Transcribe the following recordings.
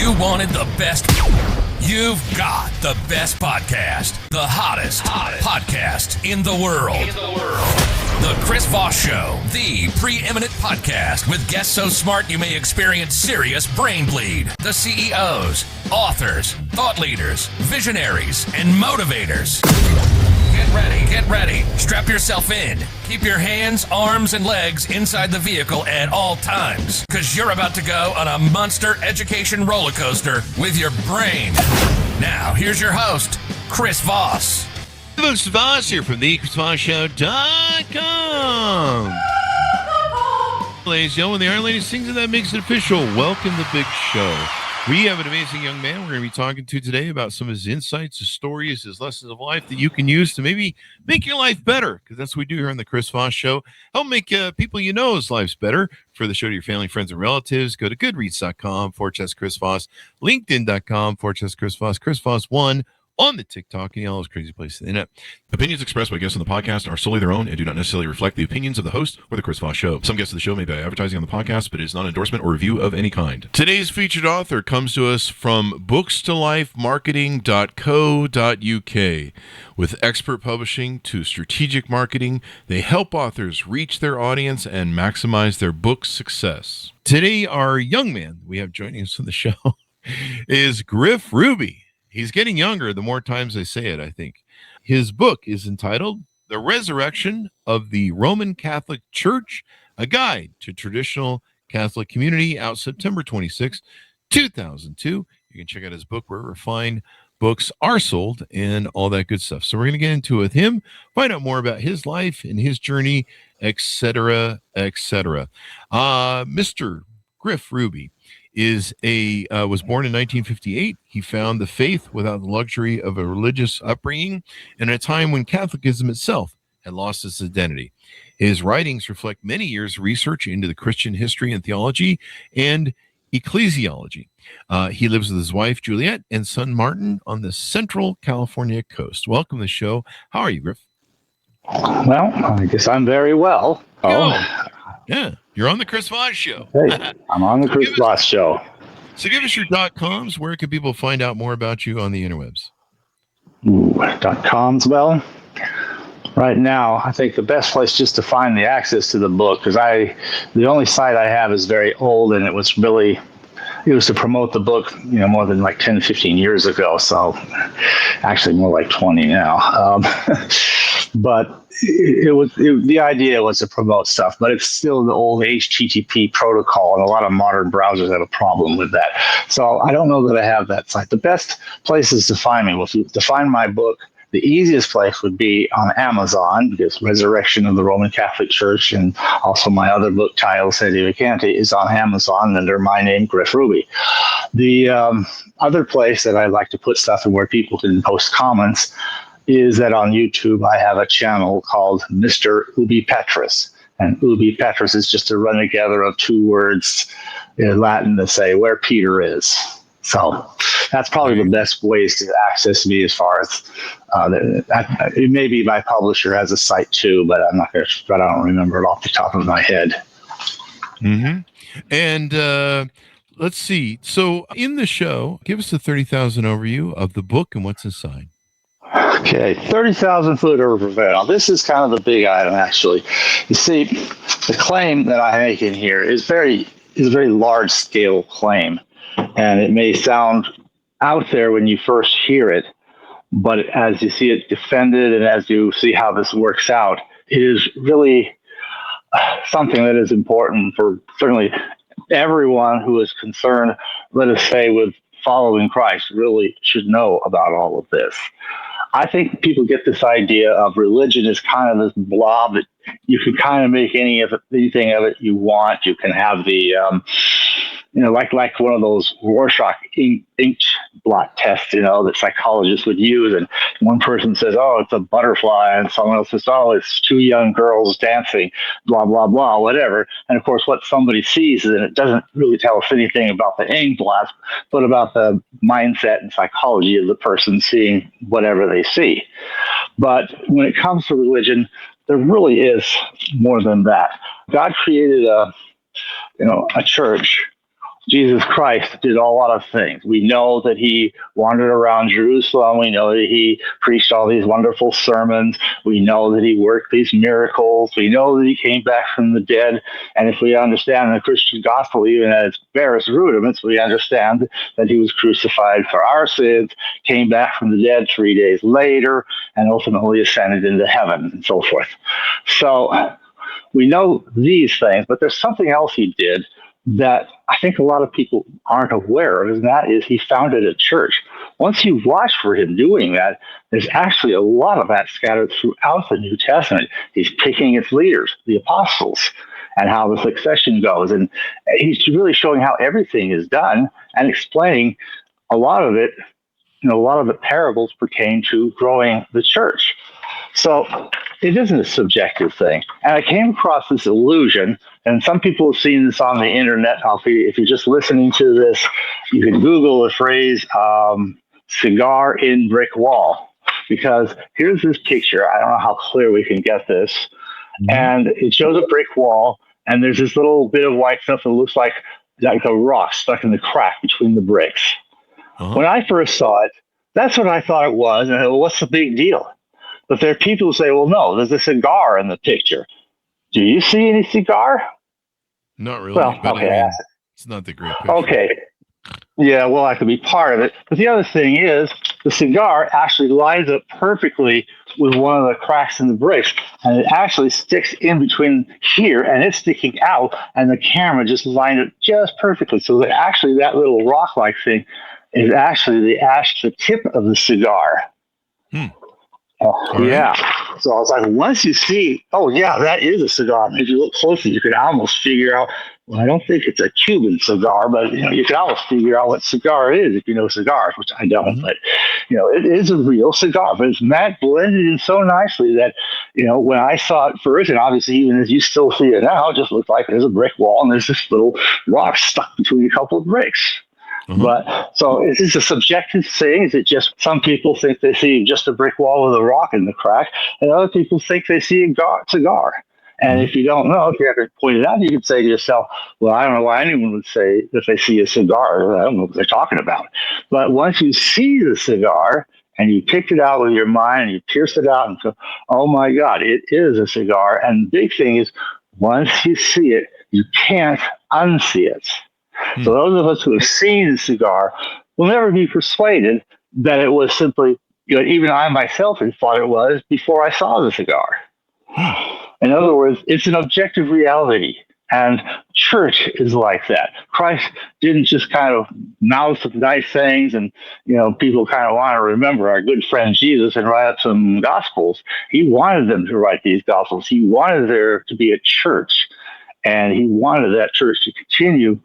You wanted the best. You've got the best podcast. The hottest podcast in the world. The Chris Voss Show, the preeminent podcast with guests so smart you may experience serious brain bleed. The CEOs, authors, thought leaders, visionaries, and motivators. Get ready. Strap yourself in. Keep your hands, arms, and legs inside the vehicle at all times, because you're about to go on a monster education roller coaster with your brain. Now, here's your host, Chris Voss. This is Voss here from thechrisvossshow.com. Ladies and gentlemen, the Iron Lady sings and that makes it official. Welcome to the big show. We have an amazing young man we're going to be talking to today about some of his insights, his stories, his lessons of life that you can use to maybe make your life better, because that's what we do here on the Chris Voss Show. Help make people you know's lives better. For the show to your family, friends, and relatives, go to goodreads.com/Chris Voss, linkedin.com/Chris Voss, Chris Voss1 on the TikTok, and all those crazy places. Opinions expressed by guests on the podcast are solely their own and do not necessarily reflect the opinions of the host or the Chris Voss Show. Some guests of the show may be advertising on the podcast, but it is not an endorsement or review of any kind. Today's featured author comes to us from bookstolifemarketing.co.uk. With expert publishing to strategic marketing, they help authors reach their audience and maximize their book success. Today, our young man we have joining us on the show is Griff Ruby. He's getting younger the more times I say it, I think. His book is entitled The Resurrection of the Roman Catholic Church, a Guide to Traditional Catholic Community, out September 26, 2002. You can check out his book wherever fine books are sold and all that good stuff. So we're going to get into it with him, find out more about his life and his journey, etc., etc. Mr. Griff Ruby was born in 1958. He found the faith without the luxury of a religious upbringing and at a time when Catholicism itself had lost its identity. His writings reflect many years of research into the Christian history and theology and ecclesiology. He lives with his wife, Juliet, and son, Martin, on the Central California coast. Welcome to the show. How are you, Griff? Well, I guess I'm very well. Yeah, you're on the Chris Voss Show. Hey, I'm on the Chris Voss Show. So give us your .coms. Where can people find out more about you on the interwebs? .coms. Well, right now, I think the best place just to find the access to the book, because the only site I have is very old, and it was to promote the book, more than like 10, 15 years ago. So actually more like 20 now. But the idea was to promote stuff, but it's still the old HTTP protocol, and a lot of modern browsers have a problem with that. So I don't know that I have that site. The best places to find me, to find my book, the easiest place would be on Amazon, because Resurrection of the Roman Catholic Church, and also my other book title, Sede Vacante, is on Amazon under my name, Griff Ruby. The other place that I like to put stuff in where people can post comments is that on YouTube I have a channel called Mr. Ubi Petrus. And Ubi Petrus is just a run together of two words in Latin to say where Peter is. So that's probably the best ways to access me as far as maybe my publisher has a site too, but I don't remember it off the top of my head. Mm-hmm. And let's see. So in the show, give us a 30,000 overview of the book and what's inside. Okay, 30,000 foot overview. Now, this is kind of the big item, actually. You see, the claim that I make in here is a very large scale claim, and it may sound out there when you first hear it, but as you see it defended and as you see how this works out, it is really something that is important for certainly everyone who is concerned, let us say, with following Christ, really should know about all of this. I think people get this idea of religion as kind of this blob that you can kind of make anything of it you want. You can have the, like one of those Rorschach ink blot tests, that psychologists would use. And one person says, oh, it's a butterfly. And someone else says, oh, it's two young girls dancing, blah, blah, blah, whatever. And of course, what somebody sees is that it doesn't really tell us anything about the ink blot, but about the mindset and psychology of the person seeing whatever they see. But when it comes to religion, there really is more than that. God created a church Jesus Christ did a lot of things. We know that he wandered around Jerusalem. We know that he preached all these wonderful sermons. We know that he worked these miracles. We know that he came back from the dead. And if we understand the Christian gospel, even at its barest rudiments, we understand that he was crucified for our sins, came back from the dead 3 days later, and ultimately ascended into heaven and so forth. So we know these things, but there's something else he did that I think a lot of people aren't aware of, and that is he founded a church. Once you watch for him doing that, there's actually a lot of that scattered throughout the New Testament. He's picking its leaders, the apostles, and how the succession goes. And he's really showing how everything is done and explaining a lot of it. A lot of the parables pertain to growing the church. So it isn't a subjective thing. And I came across this illusion, and some people have seen this on the internet. If you're just listening to this, you can Google the phrase cigar in brick wall, because here's this picture. I don't know how clear we can get this. And it shows a brick wall, and there's this little bit of white stuff that looks like a rock stuck in the crack between the bricks. When I first saw it, that's what I thought it was. And I thought, well, what's the big deal? But there are people who say, well, no, there's a cigar in the picture. Do you see any cigar? Not really. Well, but okay. I mean, it's not the great picture. Okay. Yeah, well, I could be part of it. But the other thing is, the cigar actually lines up perfectly with one of the cracks in the bricks. And it actually sticks in between here, and it's sticking out, and the camera just lined it just perfectly. So that actually that little rock-like thing is actually the tip of the cigar. Yeah. So I was like, once you see, oh, yeah, that is a cigar. If you look closely, you could almost figure out, well, I don't think it's a Cuban cigar, but, you can almost figure out what cigar it is if you know cigars, which I don't. But, it is a real cigar. But it's blended in so nicely that, when I saw it first, and obviously even as you still see it now, it just looks like there's a brick wall and there's this little rock stuck between a couple of bricks. But so is this a subjective thing? Is it just some people think they see just a brick wall with a rock in the crack, and other people think they see a cigar? And if you don't know, if you haven't pointed out, you could say to yourself, well, I don't know why anyone would say if they see a cigar. I don't know what they're talking about. But once you see the cigar and you picked it out with your mind and you pierced it out and go, oh my God, it is a cigar. And the big thing is, once you see it, you can't unsee it. So those of us who have seen the cigar will never be persuaded that it was simply, even I myself had thought it was before I saw the cigar. In other words, it's an objective reality. And church is like that. Christ didn't just kind of mouth some nice things and, people kind of want to remember our good friend Jesus and write up some gospels. He wanted them to write these gospels. He wanted there to be a church, and he wanted that church to continue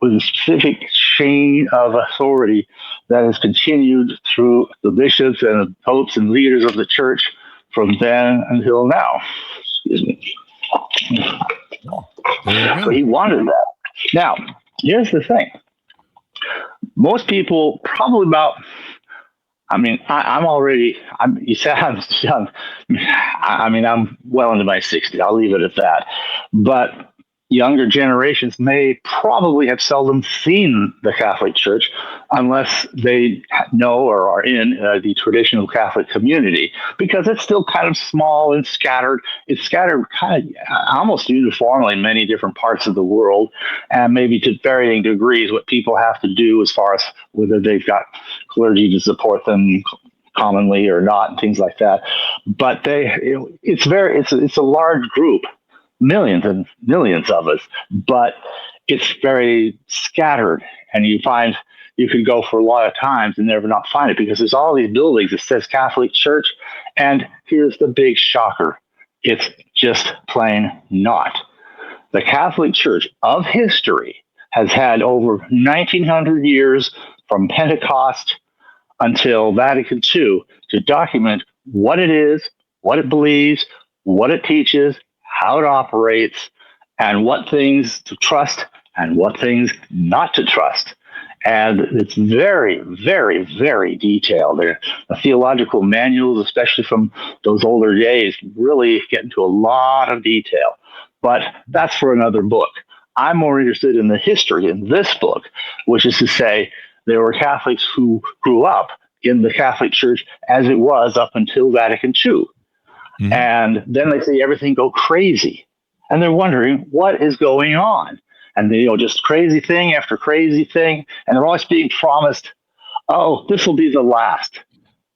with a specific chain of authority that has continued through the bishops and the popes and leaders of the church from then until now. Excuse me. So he wanted that. Now, here's the thing. Most people probably you said I'm young. I'm well into my 60s. I'll leave it at that. But younger generations may probably have seldom seen the Catholic Church unless they know or are in the traditional Catholic community, because it's still kind of small and scattered. It's scattered kind of almost uniformly in many different parts of the world, and maybe to varying degrees what people have to do as far as whether they've got clergy to support them commonly or not, and things like that. But it's a large group. Millions and millions of us, but it's very scattered, and you find you could go for a lot of times and never not find it, because there's all these buildings that says Catholic Church, and here's the big shocker. It's just plain not. The Catholic Church of history has had over 1900 years from Pentecost until Vatican II to document what it is, what it believes, what it teaches, how it operates, and what things to trust and what things not to trust. And it's very, very, very detailed. The theological manuals, especially from those older days, really get into a lot of detail. But that's for another book. I'm more interested in the history in this book, which is to say, there were Catholics who grew up in the Catholic Church as it was up until Vatican II. Mm-hmm. And then they see everything go crazy. And they're wondering what is going on. And just crazy thing after crazy thing. And they're always being promised, oh, this will be the last.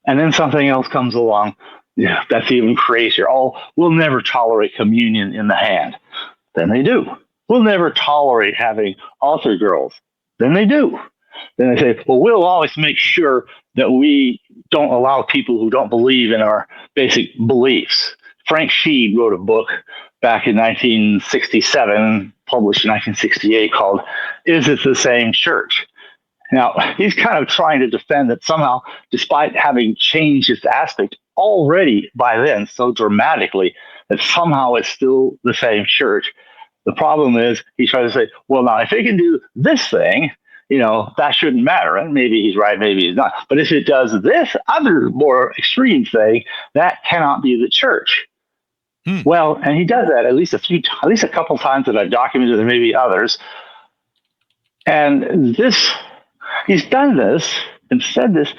And then something else comes along. Yeah, that's even crazier. Oh, we'll never tolerate communion in the hand. Then they do. We'll never tolerate having altar girls. Then they do. Then they say, well, we'll always make sure that we don't allow people who don't believe in our basic beliefs. Frank Sheed wrote a book back in 1967, published in 1968, called Is It the Same Church? Now, he's kind of trying to defend that somehow, despite having changed its aspect already by then so dramatically, that somehow it's still the same church. The problem is he's trying to say, well, now, if it can do this thing, that shouldn't matter. And maybe he's right, maybe he's not. But if it does this other more extreme thing, that cannot be the church. Well, and he does that at least a couple times that I've documented. There may be others. And he's done this and said this.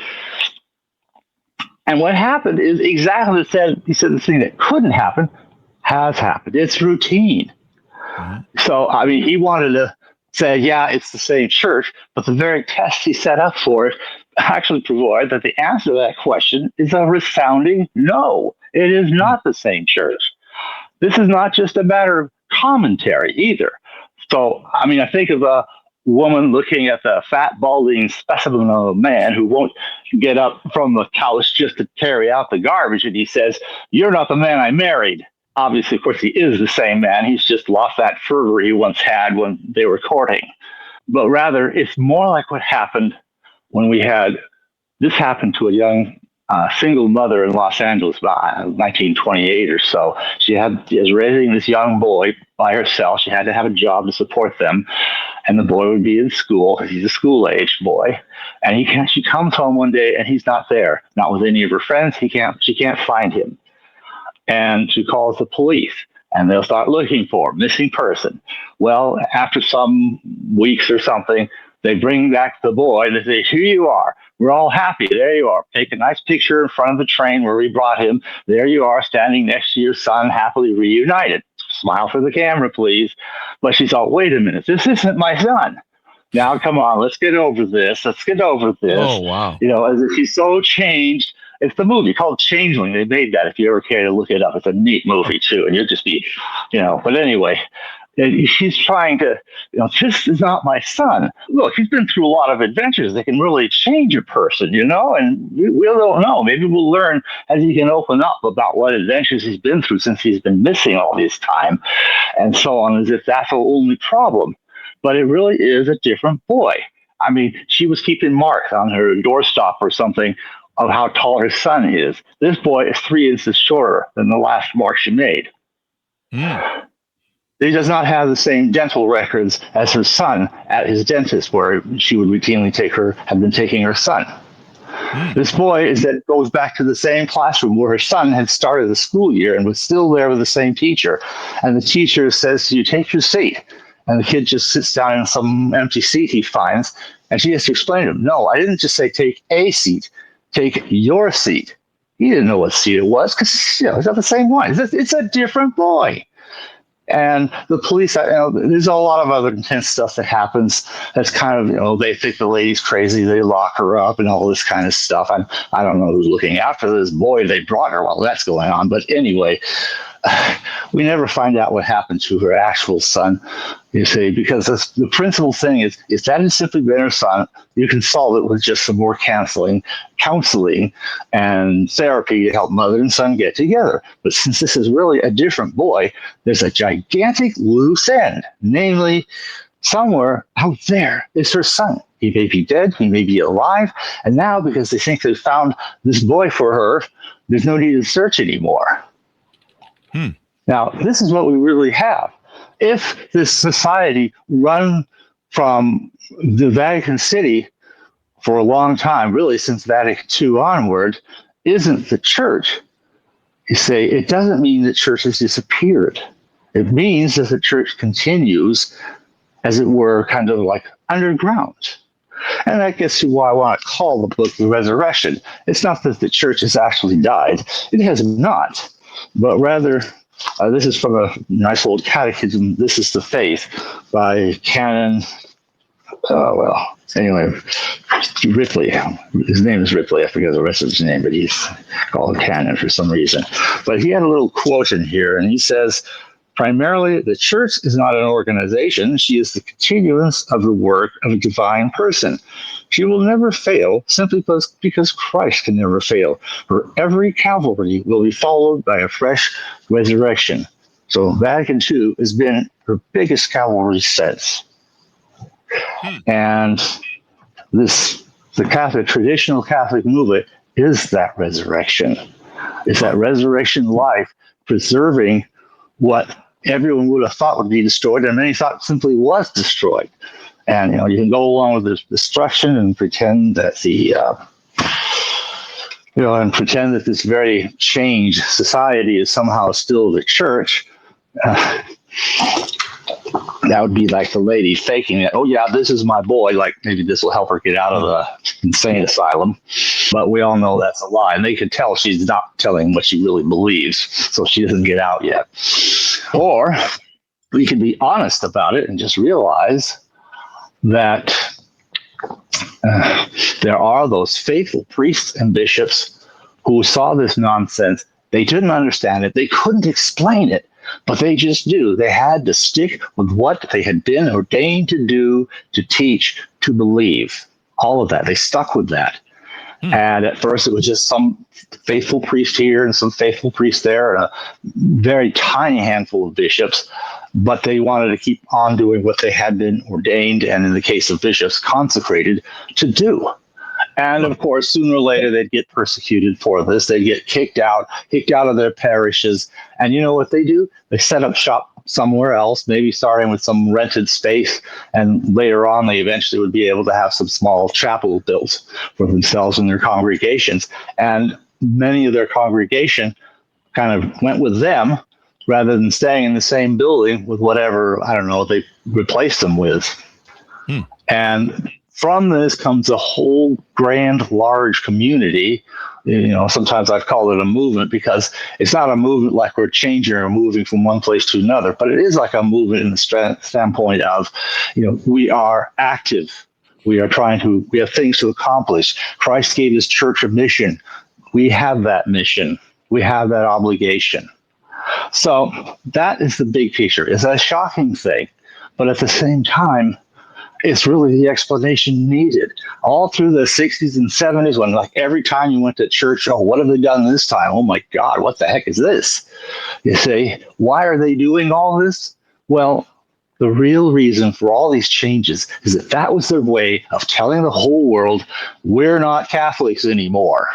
And what happened is exactly he said the thing that couldn't happen has happened. It's routine. So, he wanted to say, yeah, it's the same church, but the very test he set up for it actually provide that the answer to that question is a resounding no. It is not the same church. This is not just a matter of commentary either. So, I think of a woman looking at the fat, balding specimen of a man who won't get up from the couch just to carry out the garbage, and he says, "You're not the man I married." Obviously, of course, he is the same man. He's just lost that fervor he once had when they were courting. But rather, it's more like what happened when this happened to a young single mother in Los Angeles about 1928 or so. She was raising this young boy by herself. She had to have a job to support them. And the boy would be in school. He's a school-aged boy. And she comes home one day and he's not there, not with any of her friends. She can't find him. And she calls the police, and they'll start looking for him, missing person. Well, after some weeks or something, they bring back the boy, and they say, here you are. We're all happy. There you are. Take a nice picture in front of the train where we brought him. There you are, standing next to your son, happily reunited. Smile for the camera, please. But she's all, wait a minute, this isn't my son. Now, come on, let's get over this. Oh, wow. As if he's so changed. It's the movie called Changeling. They made that, if you ever care to look it up. It's a neat movie, too. And you'll just be, But anyway, she's trying to, this is not my son. Look, he's been through a lot of adventures that can really change a person, and we don't know. Maybe we'll learn as he can open up about what adventures he's been through since he's been missing all this time, and so on, as if that's the only problem. But it really is a different boy. She was keeping marks on her doorstop or something of how tall her son is. This boy is 3 inches shorter than the last mark she made. He does not have the same dental records as her son at his dentist, where she would routinely have been taking her son. This boy goes back to the same classroom where her son had started the school year and was still there with the same teacher. And the teacher says, you take your seat. And the kid just sits down in some empty seat he finds. And she has to explain to him, no, I didn't just say take a seat. Take your seat. He didn't know what seat it was because it's not the same one. It's a different boy. And the police, there's a lot of other intense stuff that happens. That's kind of, they think the lady's crazy. They lock her up and all this kind of stuff. I don't know who's looking after this boy they brought her while that's going on. But anyway, we never find out what happened to her actual son, you see, because the principal thing is, if that has simply been her son, you can solve it with just some more counseling and therapy to help mother and son get together. But since this is really a different boy, there's a gigantic loose end, namely somewhere out there is her son. He may be dead, he may be alive, and now because they think they've found this boy for her, there's no need to search anymore. Now, this is what we really have. If this society run from the Vatican City for a long time, really since Vatican II onward, isn't the church, you say, it doesn't mean that church has disappeared. It means that the church continues as it were, kind of like underground. And that gets to why I want to call the book The Resurrection. It's not that the church has actually died, it has not, but rather, this is from a nice old catechism, This is the Faith, by Canon, anyway, Ripley. His name is Ripley. I forget the rest of his name, but he's called Canon for some reason. But he had a little quote in here, and he says, primarily, the church is not an organization. She is the continuance of the work of a divine person. She will never fail simply because Christ can never fail. For every Calvary will be followed by a fresh resurrection. So Vatican II has been her biggest Calvary since. And the traditional Catholic movement is that resurrection. It's that resurrection life preserving what everyone would have thought would be destroyed, and many thought simply was destroyed. And you can go along with this destruction and pretend that this very changed society is somehow still the church. That would be like the lady faking it. Oh yeah, this is my boy. Like maybe this will help her get out of the insane asylum. But we all know that's a lie. And they can tell she's not telling what she really believes. So she doesn't get out yet. Or we can be honest about it and just realize that there are those faithful priests and bishops who saw this nonsense. They didn't understand it. They couldn't explain it. But they just do. They had to stick with what they had been ordained to do, to teach, to believe. All of that. They stuck with that. And at first it was just some faithful priest here and some faithful priest there and a very tiny handful of bishops. But they wanted to keep on doing what they had been ordained, and in the case of bishops, consecrated to do. And of course, sooner or later, they'd get persecuted for this. They'd get kicked out of their parishes. And you know what they do? They set up shop somewhere else, maybe starting with some rented space. And later on, they eventually would be able to have some small chapel built for themselves and their congregations. And many of their congregation kind of went with them rather than staying in the same building with whatever, they replaced them with. And from this comes a whole grand, large community. Sometimes I've called it a movement because it's not a movement like we're changing or moving from one place to another, but it is like a movement in the standpoint of, we are active. We have things to accomplish. Christ gave his church a mission. We have that mission. We have that obligation. So that is the big picture. It's a shocking thing, but at the same time, it's really the explanation needed. All through the 60s and 70s, when like every time you went to church, oh, what have they done this time? Oh my God, what the heck is this? You say, why are they doing all this? Well, the real reason for all these changes is that was their way of telling the whole world, we're not Catholics anymore.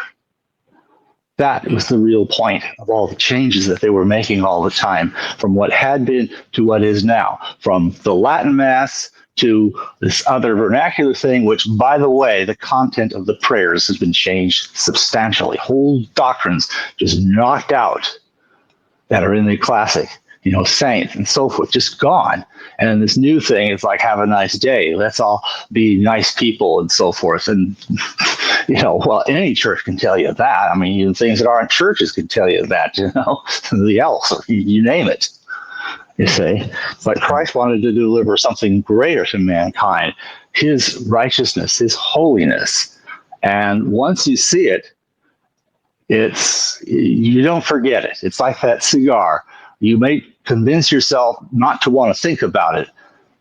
That was the real point of all the changes that they were making all the time, from what had been to what is now, from the Latin Mass to this other vernacular thing, which, by the way, the content of the prayers has been changed substantially. Whole doctrines just knocked out that are in the classic, saints and so forth, just gone. And then this new thing is like, have a nice day. Let's all be nice people and so forth. And, any church can tell you that. I mean, even things that aren't churches can tell you that, the else, or you name it. You see, but Christ wanted to deliver something greater to mankind, his righteousness, his holiness. And once you see it, you don't forget it. It's like that cigar. You may convince yourself not to want to think about it,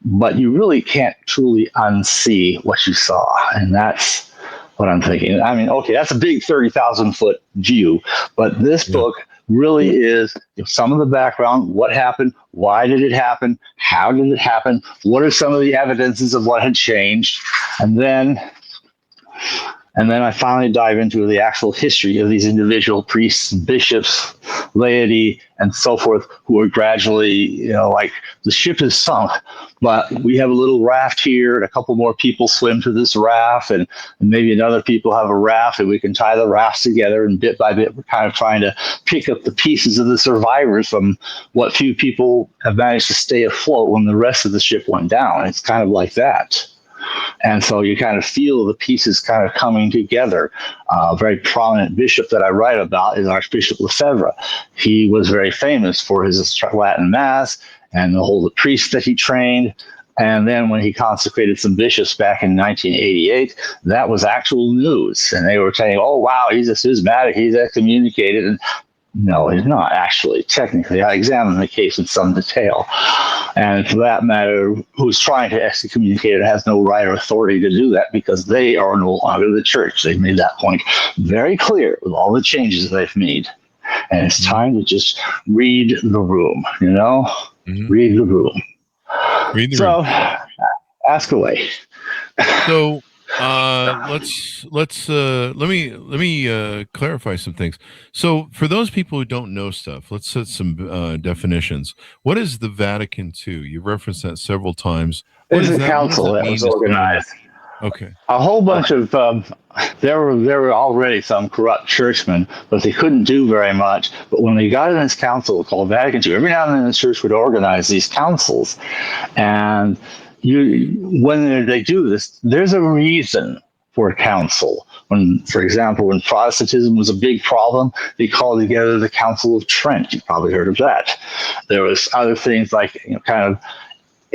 but you really can't truly unsee what you saw. And that's what I'm thinking. I mean, okay, that's a big 30,000-foot view, but this book really is some of the background, what happened, why did it happen, how did it happen, what are some of the evidences of what had changed, and then I finally dive into the actual history of these individual priests and bishops laity and so forth, who are gradually, like the ship is sunk, but we have a little raft here, and a couple more people swim to this raft, and maybe another people have a raft, and we can tie the rafts together, and bit by bit, we're kind of trying to pick up the pieces of the survivors from what few people have managed to stay afloat when the rest of the ship went down. It's kind of like that. And so you kind of feel the pieces kind of coming together. A very prominent bishop that I write about is Archbishop Lefebvre. He was very famous for his Latin Mass and the priests that he trained. And then when he consecrated some bishops back in 1988, that was actual news. And they were saying, oh, wow, he's a schismatic, he's excommunicated. And no, he's not actually. Technically, I examined the case in some detail. And for that matter, who's trying to excommunicate it has no right or authority to do that, because they are no longer the church. They've made that point very clear with all the changes they've made. And it's time to just read the room, Mm-hmm. Read the room. So, ask away. So let me clarify some things. So for those people who don't know stuff, let's set some definitions. What is the Vatican II? You referenced that several times. It's a council that was organized. Okay. A whole bunch of there were already some corrupt churchmen, but they couldn't do very much. But when they got in this council called Vatican II, every now and then the church would organize these councils, and when they do this, there's a reason for a council. For example, when Protestantism was a big problem, they called together the Council of Trent. You've probably heard of that. There was other things like kind of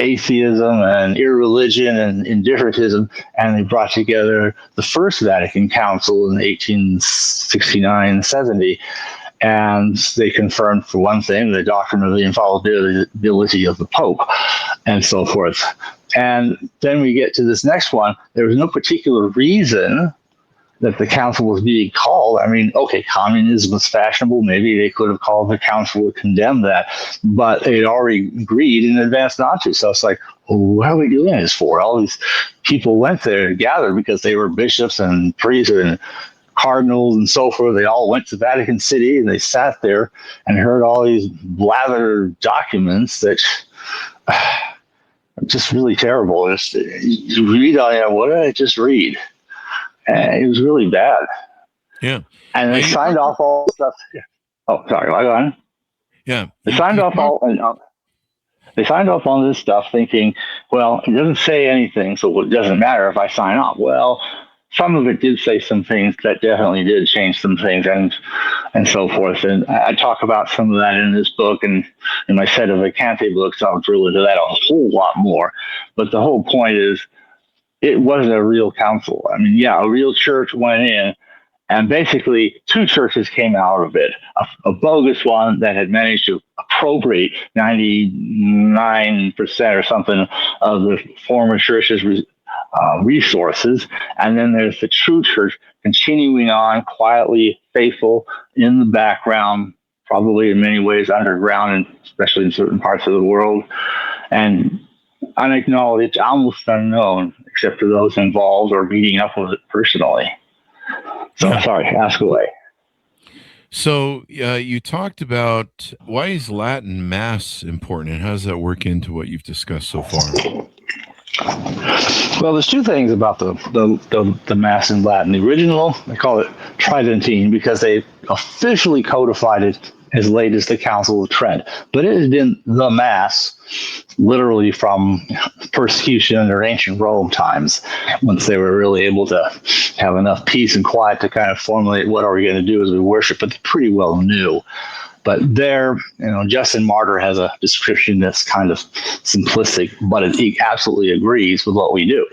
atheism and irreligion and indifferentism, and they brought together the First Vatican Council in 1869-70, and they confirmed, for one thing, the doctrine of the infallibility of the Pope, and so forth. And then we get to this next one. There was no particular reason that the council was being called. I mean, okay, communism was fashionable. Maybe they could have called the council to condemn that, but they'd already agreed in advance not to. So it's like, well, what are we doing this for? All these people went there to gather because they were bishops and priests and cardinals and so forth. They all went to Vatican City, and they sat there and heard all these blather documents that are just really terrible. You read on it, what did I just read? And it was really bad. Yeah. And they signed off all the stuff. Oh, sorry. Go on. Yeah. They signed off on this stuff thinking, well, it doesn't say anything, so it doesn't matter if I sign off. Well, some of it did say some things that definitely did change some things and so forth. And I talk about some of that in this book, and in my set of Vacante books, I'll drill into that a whole lot more. But the whole point is, it wasn't a real council. I mean, yeah, a real church went in, and basically two churches came out of it. A bogus one that had managed to appropriate 99% or something of the former church's resources. And then there's the true church continuing on quietly, faithful, in the background, probably in many ways underground, and especially in certain parts of the world. And unacknowledged, almost unknown, except to those involved or meeting up with it personally. So, sorry, ask away. So you talked about, why is Latin Mass important, and how does that work into what you've discussed so far? Well, there's two things about the Mass in Latin. The original, they call it Tridentine because they officially codified it as late as the Council of Trent. But it has been the Mass literally from persecution under ancient Rome times, once they were really able to have enough peace and quiet to kind of formulate what are we going to do as we worship. But they pretty well knew. But there, Justin Martyr has a description that's kind of simplistic, but he absolutely agrees with what we do.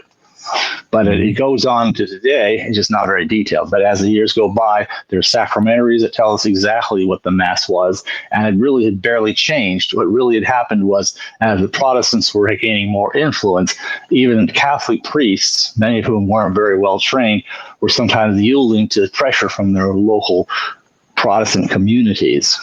But it goes on to today, it's just not very detailed. But as the years go by, there's sacramentaries that tell us exactly what the Mass was, and it really had barely changed. What really had happened was, as the Protestants were gaining more influence, even Catholic priests, many of whom weren't very well trained, were sometimes yielding to pressure from their local Protestant communities.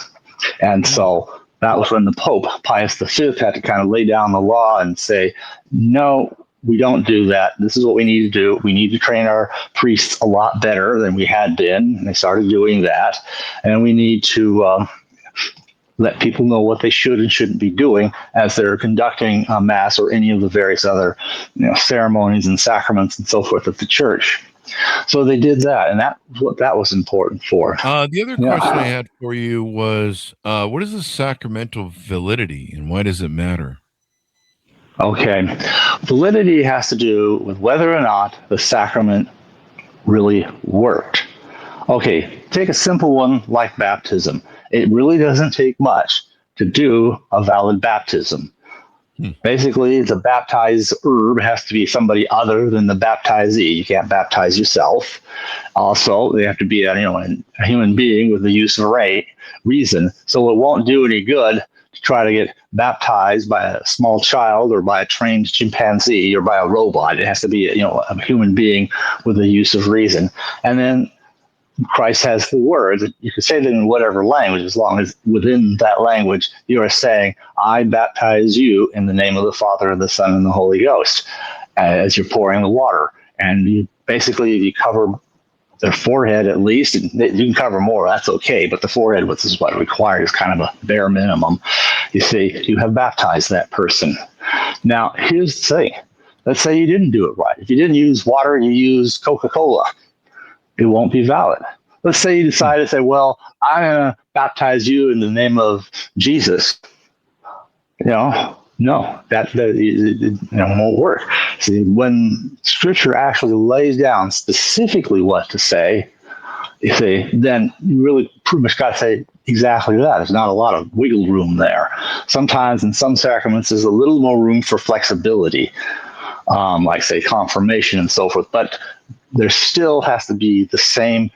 And so that was when the Pope, Pius V, had to kind of lay down the law and say, no, we don't do that. This is what we need to do. We need to train our priests a lot better than we had been. And they started doing that. And we need to let people know what they should and shouldn't be doing as they're conducting a mass or any of the various other ceremonies and sacraments and so forth at the church. So they did that, and that what that was important for. The other question I had for you was, what is the sacramental validity and why does it matter? Okay. Validity has to do with whether or not the sacrament really worked. Okay, take a simple one like baptism. It really doesn't take much to do a valid baptism. Basically, the baptized herb has to be somebody other than the baptizee. You can't baptize yourself. Also, they have to be a human being with the use of reason. So it won't do any good to try to get baptized by a small child or by a trained chimpanzee or by a robot. It has to be a human being with the use of reason. And then Christ has the words. You can say them in whatever language, as long as within that language you are saying, I baptize you in the name of the Father, and the Son, and the Holy Ghost, as you're pouring the water. And you cover their forehead at least, and you can cover more, that's okay, but the forehead, which is what required, is kind of a bare minimum. You see, you have baptized that person. Now, here's the thing. Let's say you didn't do it right. If you didn't use water, you used Coca-Cola. It won't be valid. Let's say you decide to say, well, I'm going to baptize you in the name of Jesus. No, that won't work. See, when Scripture actually lays down specifically what to say, then you really pretty much got to say exactly that. There's not a lot of wiggle room there. Sometimes in some sacraments, there's a little more room for flexibility, like, say, confirmation and so forth. But there still has to be the same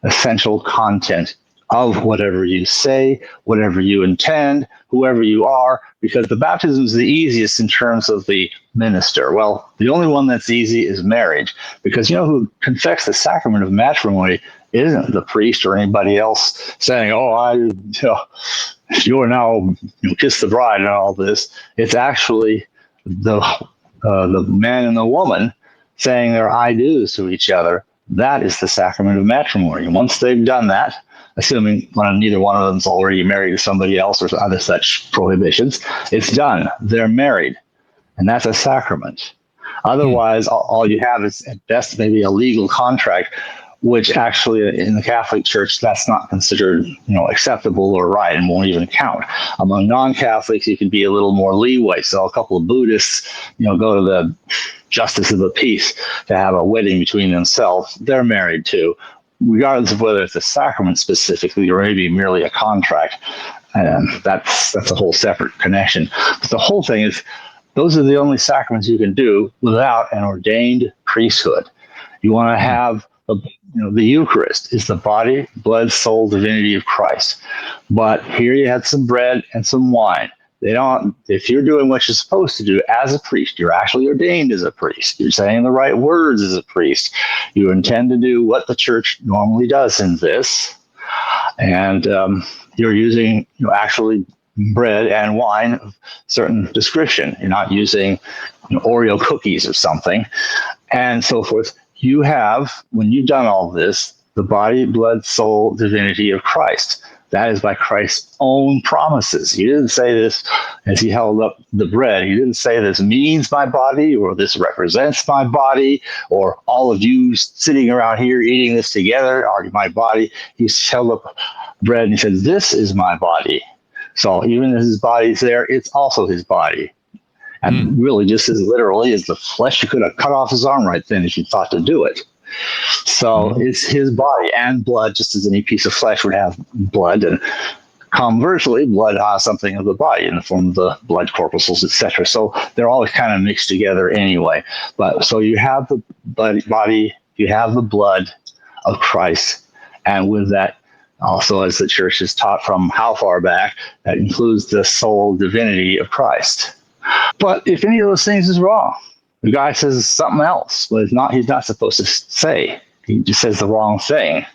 essential content of whatever you say, whatever you intend, whoever you are, because the baptism is the easiest in terms of the minister. Well, the only one that's easy is marriage, because who confects the sacrament of matrimony isn't the priest or anybody else saying, "Oh, you are now kiss the bride" and all this. It's actually the man and the woman saying their I do's to each other. That is the sacrament of matrimony. Once they've done that, assuming neither one of them's already married to somebody else or other such prohibitions, it's done. They're married, and that's a sacrament. Otherwise, all you have is at best maybe a legal contract, which actually in the Catholic Church, that's not considered acceptable or right and won't even count. Among non-Catholics, you can be a little more leeway. So a couple of Buddhists, go to the justice of the peace to have a wedding between themselves. They're married too, regardless of whether it's a sacrament specifically or maybe merely a contract. And that's a whole separate connection. But the whole thing is, those are the only sacraments you can do without an ordained priesthood. You want to have the Eucharist is the body, blood, soul, divinity of Christ. But here you had some bread and some wine. If you're doing what you're supposed to do as a priest, you're actually ordained as a priest. You're saying the right words as a priest. You intend to do what the church normally does in this. And you're using actually bread and wine of certain description. You're not using Oreo cookies or something and so forth. You have, when you've done all this, the body, blood, soul, divinity of Christ. That is by Christ's own promises. He didn't say this as he held up the bread. He didn't say this means my body or this represents my body or all of you sitting around here eating this together are my body. He held up bread and he said, this is my body. So even as his body's there, it's also his body. And really just as literally as the flesh, you could have cut off his arm right then if you thought to do it. So it's his body and blood, just as any piece of flesh would have blood. And conversely, blood has something of the body in the form of the blood corpuscles, etc. So they're always kind of mixed together anyway. But so you have the body, you have the blood of Christ. And with that, also, as the church has taught from how far back, that includes the soul divinity of Christ. But if any of those things is wrong, the guy says something else, but he's not supposed to say. He just says the wrong thing.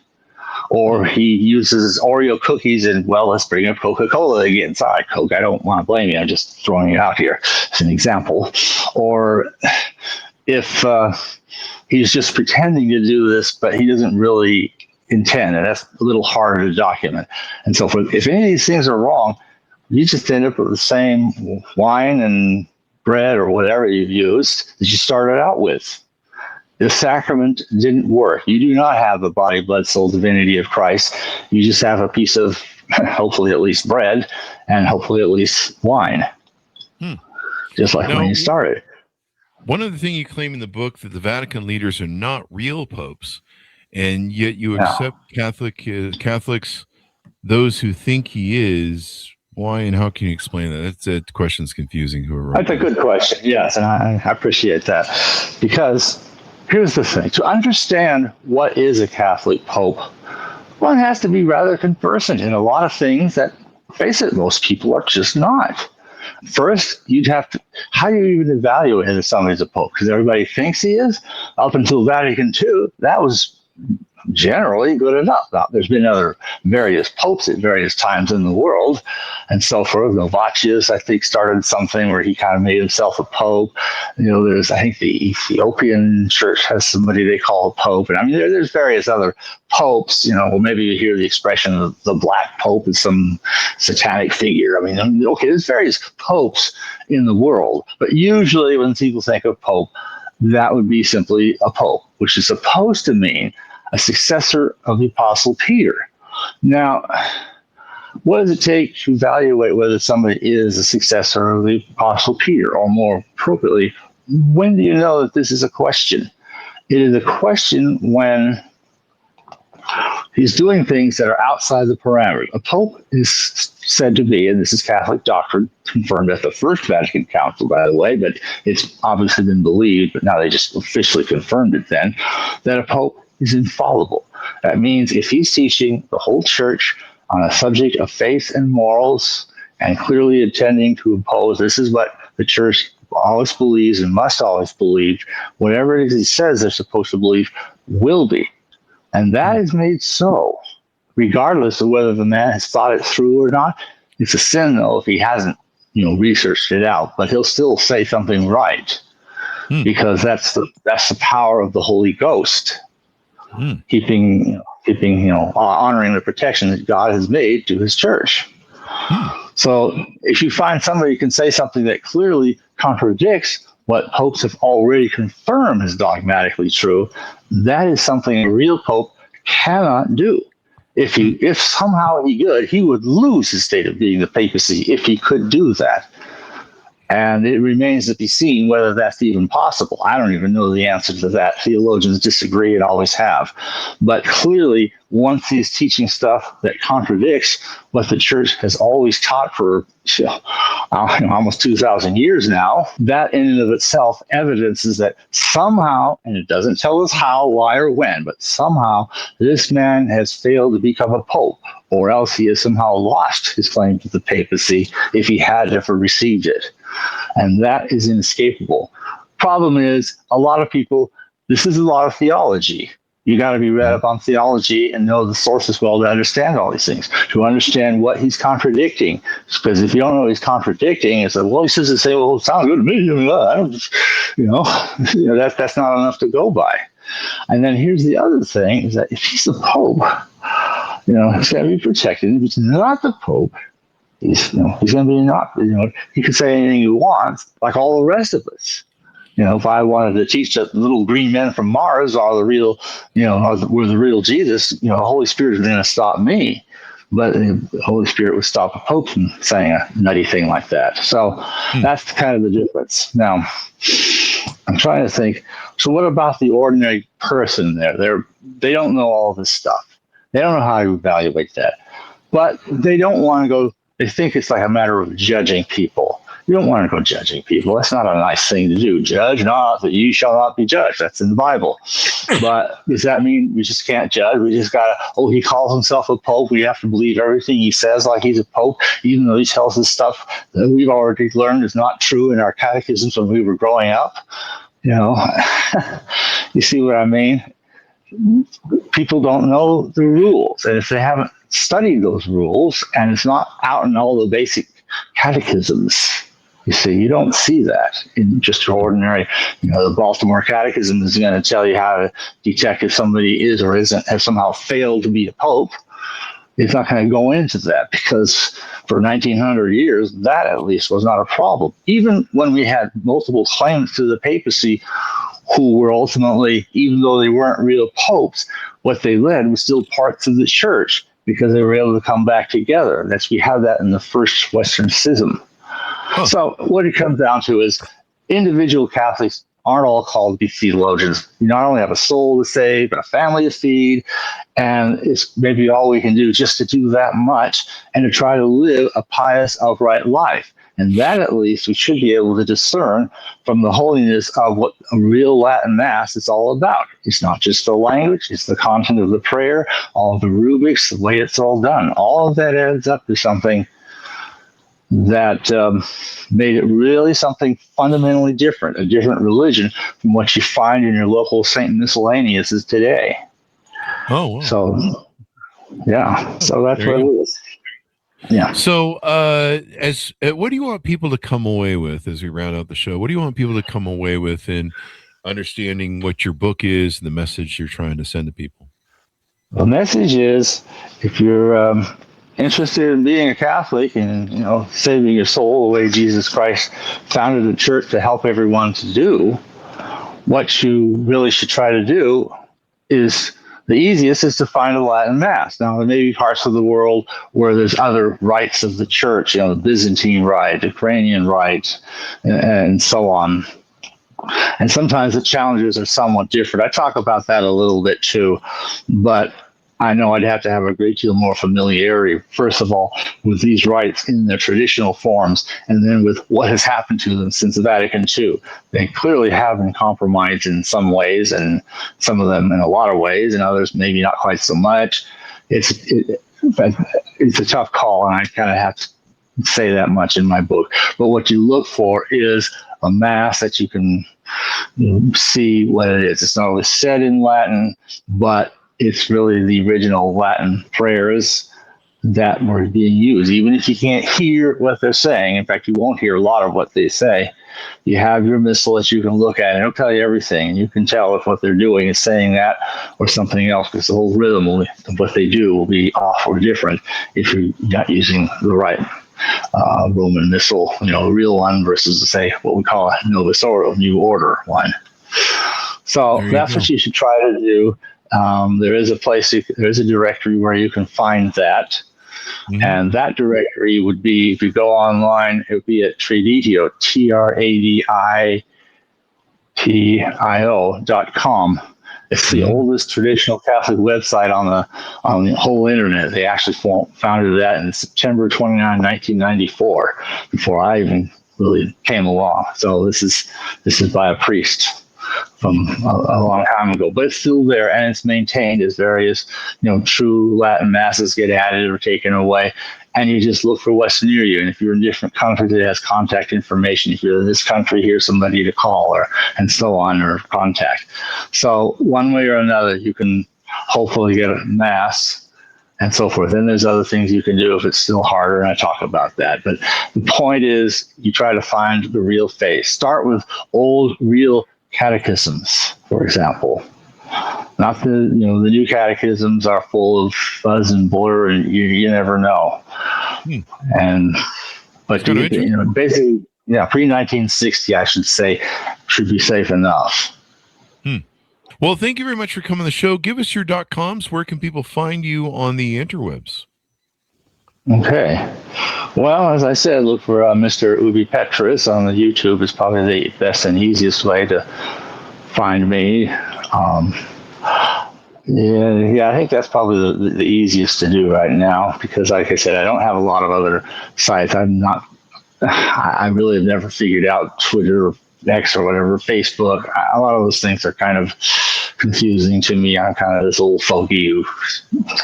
Or he uses Oreo cookies and, let's bring up Coca-Cola again. Sorry, Coke, I don't want to blame you. I'm just throwing it out here as an example. Or if he's just pretending to do this, but he doesn't really intend, and that's a little harder to document. And so if any of these things are wrong, you just end up with the same wine and bread or whatever you've used that you started out with. The sacrament didn't work. You do not have the body, blood, soul, divinity of Christ. You just have a piece of, hopefully at least bread, and hopefully at least wine. Just like when you started. One other thing you claim in the book, that the Vatican leaders are not real popes, and yet you accept Catholics, those who think he is. Why and how can you explain that? That question's confusing. That's a good question, yes, and I appreciate that. Because here's the thing. To understand what is a Catholic pope, one has to be rather conversant in a lot of things that, face it, most people are just not. First, you'd have to, how do you even evaluate if somebody's a pope? Because everybody thinks he is. Up until Vatican II, that was generally good enough. Now, there's been other various popes at various times in the world, and so forth. Voss, I think, started something where he kind of made himself a pope. There's, I think, the Ethiopian church has somebody they call a pope, and I mean, there's various other popes. Maybe you hear the expression of the Black Pope is some satanic figure. I mean, okay, there's various popes in the world, but usually when people think of pope, that would be simply a pope, which is supposed to mean a successor of the Apostle Peter. Now, what does it take to evaluate whether somebody is a successor of the Apostle Peter? Or more appropriately, when do you know that this is a question? It is a question when he's doing things that are outside the parameters. A pope is said to be, and this is Catholic doctrine, confirmed at the First Vatican Council, by the way, but it's obviously been believed, but now they just officially confirmed it then, that a pope is infallible. That means if he's teaching the whole church on a subject of faith and morals and clearly intending to impose, this is what the church always believes and must always believe, whatever it is he says they're supposed to believe will be. And that is made so, regardless of whether the man has thought it through or not. It's a sin, though, if he hasn't, researched it out, but he'll still say something right, because that's the power of the Holy Ghost. Keeping, honoring the protection that God has made to his church. So if you find somebody who can say something that clearly contradicts what popes have already confirmed is dogmatically true, that is something a real pope cannot do. If somehow he would lose his state of being the papacy if he could do that. And it remains to be seen whether that's even possible. I don't even know the answer to that. Theologians disagree and always have. But clearly, once he's teaching stuff that contradicts what the church has always taught for almost 2,000 years now, that in and of itself evidences that somehow, and it doesn't tell us how, why, or when, but somehow this man has failed to become a pope, or else he has somehow lost his claim to the papacy if he had ever received it. And that is inescapable. Problem is, a lot of people, this is a lot of theology. You got to be read up on theology and know the sources well to understand all these things, to understand what he's contradicting. Because if you don't know what he's contradicting, it's like, well, he says the same, well, it sounds good to me. I don't just, that's not enough to go by. And then here's the other thing, is that if he's the Pope, he's got to be protected. If he's not the Pope, he's going to be not, he can say anything he wants, like all the rest of us. If I wanted to teach that little green men from Mars are the real, were the real Jesus, the Holy Spirit is going to stop me. But the Holy Spirit would stop a Pope from saying a nutty thing like that. So that's kind of the difference. Now, I'm trying to think. So what about the ordinary person there? They don't know all this stuff. They don't know how to evaluate that. But they don't want to go, they think it's like a matter of judging people. You don't want to go judging people. That's not a nice thing to do. Judge not, that you shall not be judged. That's in the Bible. But does that mean we just can't judge? We just got to, he calls himself a pope. We have to believe everything he says like he's a pope, even though he tells us stuff that we've already learned is not true in our catechisms when we were growing up. You see what I mean? People don't know the rules. And if they haven't studied those rules, and it's not out in all the basic catechisms, You see, you don't see that in just your ordinary, the Baltimore Catechism is going to tell you how to detect if somebody is or isn't, has somehow failed to be a pope. It's not going to go into that because for 1900 years, that at least was not a problem. Even when we had multiple claimants to the papacy who were ultimately, even though they weren't real popes, what they led was still parts of the church because they were able to come back together. We have that in the first Western Schism. Huh. So what it comes down to is individual Catholics aren't all called to be theologians. You not only have a soul to save, but a family to feed, and it's maybe all we can do just to do that much and to try to live a pious, upright life. And that, at least, we should be able to discern from the holiness of what a real Latin Mass is all about. It's not just the language, it's the content of the prayer, all of the rubrics, the way it's all done. All of that adds up to something that made it really something fundamentally different, a different religion from what you find in your local St. Miscellaneouses today. Oh, wow. So, yeah. So that's what it is. Yeah. So, what do you want people to come away with as we round out the show? What do you want people to come away with in understanding what your book is and the message you're trying to send to people? The message is, if you're interested in being a Catholic and saving your soul the way Jesus Christ founded the church to help everyone to do, what you really should try to do is the easiest is to find a Latin Mass. Now, there may be parts of the world where there's other rites of the church, the Byzantine rite, Ukrainian rite, and so on. And sometimes the challenges are somewhat different. I talk about that a little bit too, but I know I'd have to have a great deal more familiarity, first of all, with these rites in their traditional forms, and then with what has happened to them since Vatican II. They clearly have been compromised in some ways, and some of them in a lot of ways, and others maybe not quite so much. It's a tough call, and I kind of have to say that much in my book. But what you look for is a Mass that you can see what it is. It's not only said in Latin, but it's really the original Latin prayers that were being used. Even if you can't hear what they're saying, in fact, you won't hear a lot of what they say, you have your missal that you can look at, and it'll tell you everything. And you can tell if what they're doing is saying that or something else, because the whole rhythm of what they do will be off or different if you're not using the right Roman missal, a real one versus, say, what we call a Novus Ordo, New Order one. So that's what you should try to do. There is a directory where you can find that. Mm-hmm. And that directory would be, if you go online, it would be at Traditio, TRADITIO.com. It's the oldest traditional Catholic website on the whole internet. They actually founded that in September 29, 1994, before I even really came along. So this is by a priest from a long time ago, but it's still there, and it's maintained as various, true Latin masses get added or taken away, and you just look for what's near you. And if you're in a different country that has contact information, if you're in this country, here's somebody to call, and so on, or contact. So one way or another, you can hopefully get a Mass and so forth. And there's other things you can do if it's still harder, and I talk about that. But the point is, you try to find the real faith. Start with old, real catechisms, for example. Not the new catechisms are full of fuzz and blur, and you never know. But basically, pre-1960, I should say, should be safe enough. Well, thank you very much for coming on the show. Give us your .coms. Where can people find you on the interwebs? Okay. Well, as I said, look for Mr. Ubi Petrus on the YouTube. Is probably the best and easiest way to find me. I think that's probably the easiest to do right now, because, like I said, I don't have a lot of other sites. I really have never figured out Twitter or X or whatever, Facebook. A lot of those things are kind of confusing to me. I'm kind of this old fogey who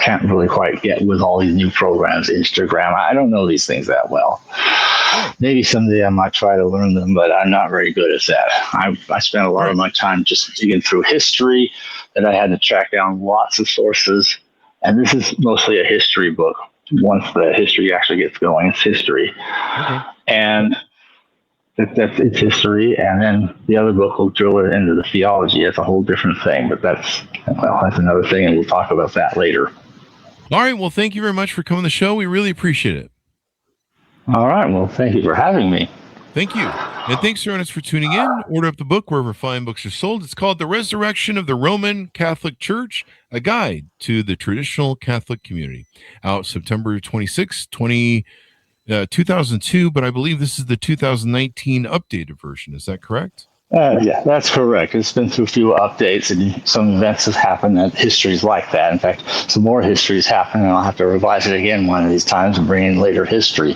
can't really quite get with all these new programs, Instagram. I don't know these things that well. Maybe someday I might try to learn them, but I'm not very good at that. I spent a lot of my time just digging through history, and I had to track down lots of sources. And this is mostly a history book. Once the history actually gets going, it's history. Okay. And That's its history, and then the other book will drill it into the theology. It's a whole different thing, but that's another thing, and we'll talk about that later. All right. Well, thank you very much for coming on the show. We really appreciate it. All right. Well, thank you for having me. Thank you. And thanks, everyone, for tuning in. Order up the book wherever fine books are sold. It's called The Resurrection of the Roman Catholic Church, a guide to the traditional Catholic community. Out September 26, 2002, but I believe this is the 2019 updated version. Is that correct? Yeah, that's correct. It's been through a few updates, and some events have happened that history's like that. In fact, some more history's happening, and I'll have to revise it again one of these times and bring in later history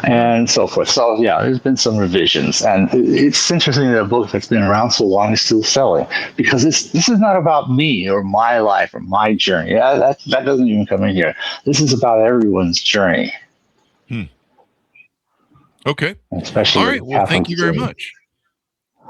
and so forth. So, yeah, there's been some revisions, and it's interesting that a book that's been around so long is still selling, because this is not about me or my life or my journey. That doesn't even come in here. This is about everyone's journey. Okay. Especially all right. Well, thank you very much.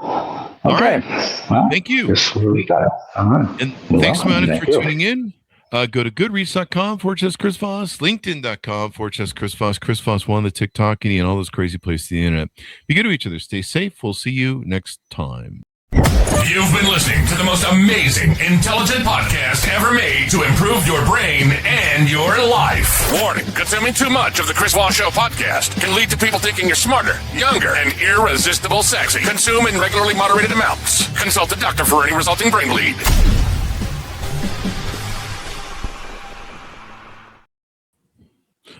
Okay. All right. Well, thank you. We got it. All right. And thanks, man, for tuning in. Go to goodreads.com/Chris Voss, LinkedIn.com/Chris Voss, Chris Voss, one, the TikTok, and all those crazy places on the internet. Be good to each other. Stay safe. We'll see you next time. You've been listening to the most amazing, intelligent podcast ever made to improve your brain and your life. Warning, consuming too much of the Chris Voss Show podcast can lead to people thinking you're smarter, younger, and irresistible sexy. Consume in regularly moderated amounts. Consult a doctor for any resulting brain bleed.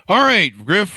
All right, Griff.